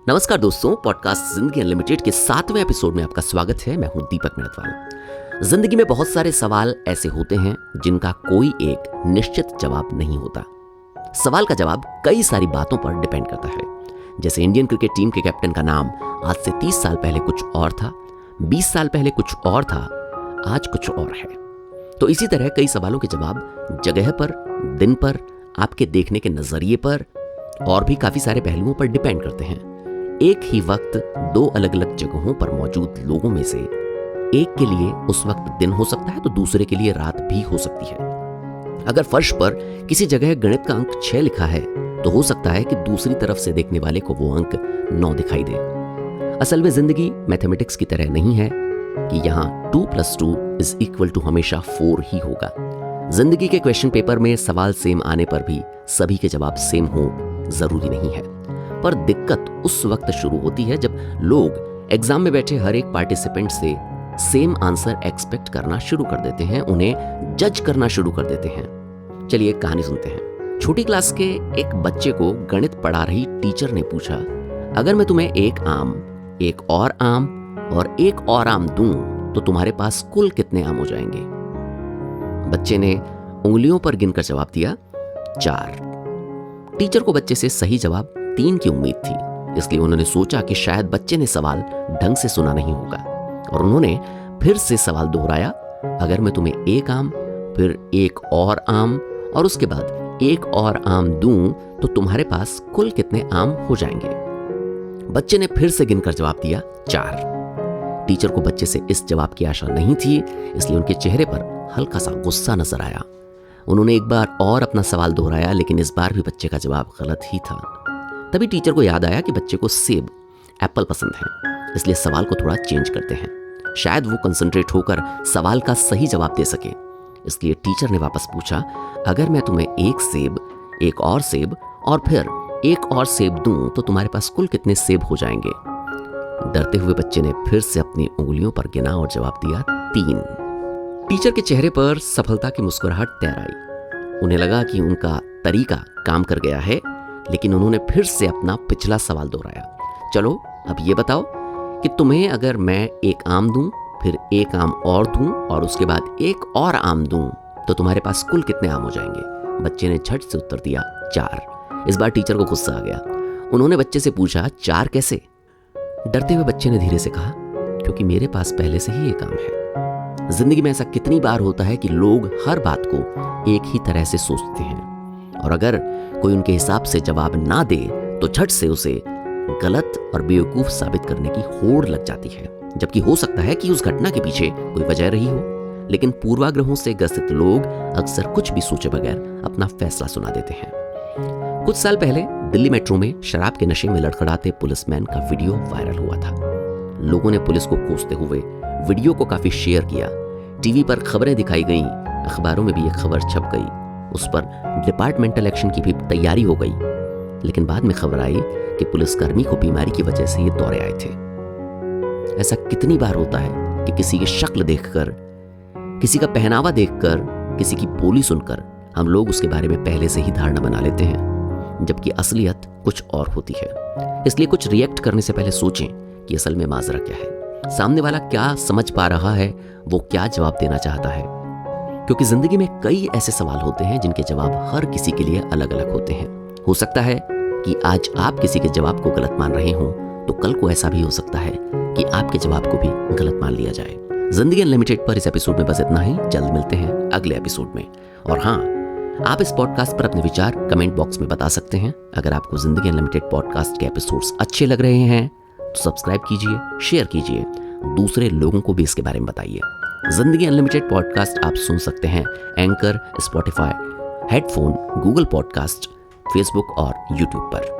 नमस्कार दोस्तों, पॉडकास्ट जिंदगी अनलिमिटेड के 7वें एपिसोड में आपका स्वागत है। मैं हूं दीपक मिणतवाल। जिंदगी में बहुत सारे सवाल ऐसे होते हैं जिनका कोई एक निश्चित जवाब नहीं होता। सवाल का जवाब कई सारी बातों पर डिपेंड करता है। जैसे इंडियन क्रिकेट टीम के कैप्टन का नाम आज से 30 साल पहले कुछ और था, 20 साल पहले कुछ और था, आज कुछ और है। तो इसी तरह कई सवालों के जवाब जगह पर, दिन पर, आपके देखने के नजरिए पर और भी काफी सारे पहलुओं पर डिपेंड करते हैं। एक ही वक्त दो अलग अलग जगहों पर मौजूद लोगों में से एक के लिए उस वक्त दिन हो सकता है तो दूसरे के लिए रात भी हो सकती है। अगर फर्श पर किसी जगह गणित का अंक 6 लिखा है तो हो सकता है कि दूसरी तरफ से देखने वाले को वो अंक 9 दिखाई दे। असल में जिंदगी मैथमेटिक्स की तरह नहीं है कि यहाँ 2 + 2 = हमेशा 4 ही होगा। जिंदगी के क्वेश्चन पेपर में सवाल सेम आने पर भी सभी के जवाब सेम हो जरूरी नहीं है। पर दिक्कत उस वक्त शुरू होती है जब लोग एग्जाम में बैठे हर एक पार्टिसिपेंट से सेम आंसर एक्सपेक्ट करना शुरू कर देते हैं, उन्हें जज करना शुरू कर देते हैं। चलिए एक कहानी सुनते हैं। छोटी क्लास के एक बच्चे को गणित पढ़ा रही टीचर ने पूछा, अगर मैं तुम्हें एक आम, एक और आम और एक और आम दूं तो तुम्हारे पास कुल कितने आम हो जाएंगे? बच्चे ने उंगलियों पर गिनकर जवाब दिया, 4। टीचर को बच्चे से सही जवाब 3 की उम्मीद थी, इसलिए उन्होंने सोचा कि शायद बच्चे ने सवाल ढंग से सुना नहीं होगा और उन्होंने फिर से सवाल दोहराया, अगर मैं तुम्हें एक आम, फिर एक और आम और उसके बाद एक और आम दूं तो तुम्हारे पास कुल कितने आम हो जाएंगे? बच्चे ने फिर से गिनकर जवाब दिया, 4। टीचर को बच्चे से इस जवाब की आशा नहीं थी, इसलिए उनके चेहरे पर हल्का सा गुस्सा नजर आया। उन्होंने एक बार और अपना सवाल दोहराया, लेकिन इस बार भी बच्चे का जवाब गलत ही था। तभी टीचर को याद आया कि बच्चे को सेब, एप्पल पसंद है, इसलिए सवाल को थोड़ा चेंज करते हैं। शायद वो कंसंट्रेट होकर सवाल का सही जवाब दे सके। इसलिए टीचर ने वापस पूछा, अगर मैं तुम्हें एक सेब, एक और सेब और फिर एक और सेब दूं तो तुम्हारे पास कुल कितने सेब हो जाएंगे? डरते हुए बच्चे ने फिर से अपनी उंगलियों पर गिना और जवाब दिया, 3। टीचर के चेहरे पर सफलता की मुस्कुराहट तैर आई। उन्हें लगा कि उनका तरीका काम कर गया है, लेकिन उन्होंने फिर से अपना पिछला सवाल दोहराया, चलो अब ये बताओ कि तुम्हें अगर मैं एक आम दूं, फिर एक आम और दूं और उसके बाद एक और आम दूं तो तुम्हारे पास कुल कितने आम हो जाएंगे? बच्चे ने झट से उत्तर दिया, 4। इस बार टीचर को गुस्सा आ गया। उन्होंने बच्चे से पूछा, 4 कैसे? डरते हुए बच्चे ने धीरे से कहा, क्योंकि मेरे पास पहले से ही एक आम है। जिंदगी में ऐसा कितनी बार होता है कि लोग हर बात को एक ही तरह से सोचते हैं और अगर कोई उनके हिसाब से जवाब ना दे तो झट से उसे गलत और बेवकूफ साबित करने की होड़ लग जाती है, जबकि हो सकता है कि उस घटना के पीछे कोई वजह रही हो। लेकिन पूर्वाग्रहों से ग्रसित लोग अक्सर कुछ भी सोचे बगैर अपना फैसला सुना देते हैं। कुछ साल पहले दिल्ली मेट्रो में शराब के नशे में लड़खड़ाते पुलिसमैन का वीडियो वायरल हुआ था। लोगों ने पुलिस को कोसते हुए वीडियो को काफी शेयर किया। टीवी पर खबरें दिखाई गईं, अखबारों में भी एक खबर छप गई। उस पर डिपार्टमेंटल एक्शन की भी तैयारी हो गई। लेकिन बाद में खबर आई कि पुलिसकर्मी को बीमारी की वजह से ये दौरे आए थे। ऐसा कितनी बार होता है कि किसी की शक्ल देखकर, किसी का पहनावा देखकर, किसी की बोली सुनकर हम लोग उसके बारे में पहले से ही धारणा बना लेते हैं, जबकि असलियत कुछ और होती है। इसलिए कुछ रिएक्ट करने से पहले सोचें कि असल में माजरा क्या है, सामने वाला क्या समझ पा रहा है, वो क्या जवाब देना चाहता है। क्योंकि जिंदगी में कई ऐसे सवाल होते हैं जिनके जवाब हर किसी के लिए अलग अलग होते हैं। हो सकता है कि आज आप किसी के जवाब को गलत मान रहे हों, तो कल को ऐसा भी हो सकता है कि आपके जवाब को भी गलत मान लिया जाए। जिंदगी अनलिमिटेड पर इस एपिसोड में बस इतना ही। जल्द मिलते हैं अगले एपिसोड में। और हाँ, आप इस पॉडकास्ट पर अपने विचार कमेंट बॉक्स में बता सकते हैं। अगर आपको जिंदगी अनलिमिटेड पॉडकास्ट के एपिसोड्स अच्छे लग रहे हैं तो सब्सक्राइब कीजिए, शेयर कीजिए, दूसरे लोगों को भी इसके बारे में बताइए। जिंदगी अनलिमिटेड पॉडकास्ट आप सुन सकते हैं anchor, Spotify, headphone, Google podcast, Facebook और यूट्यूब पर।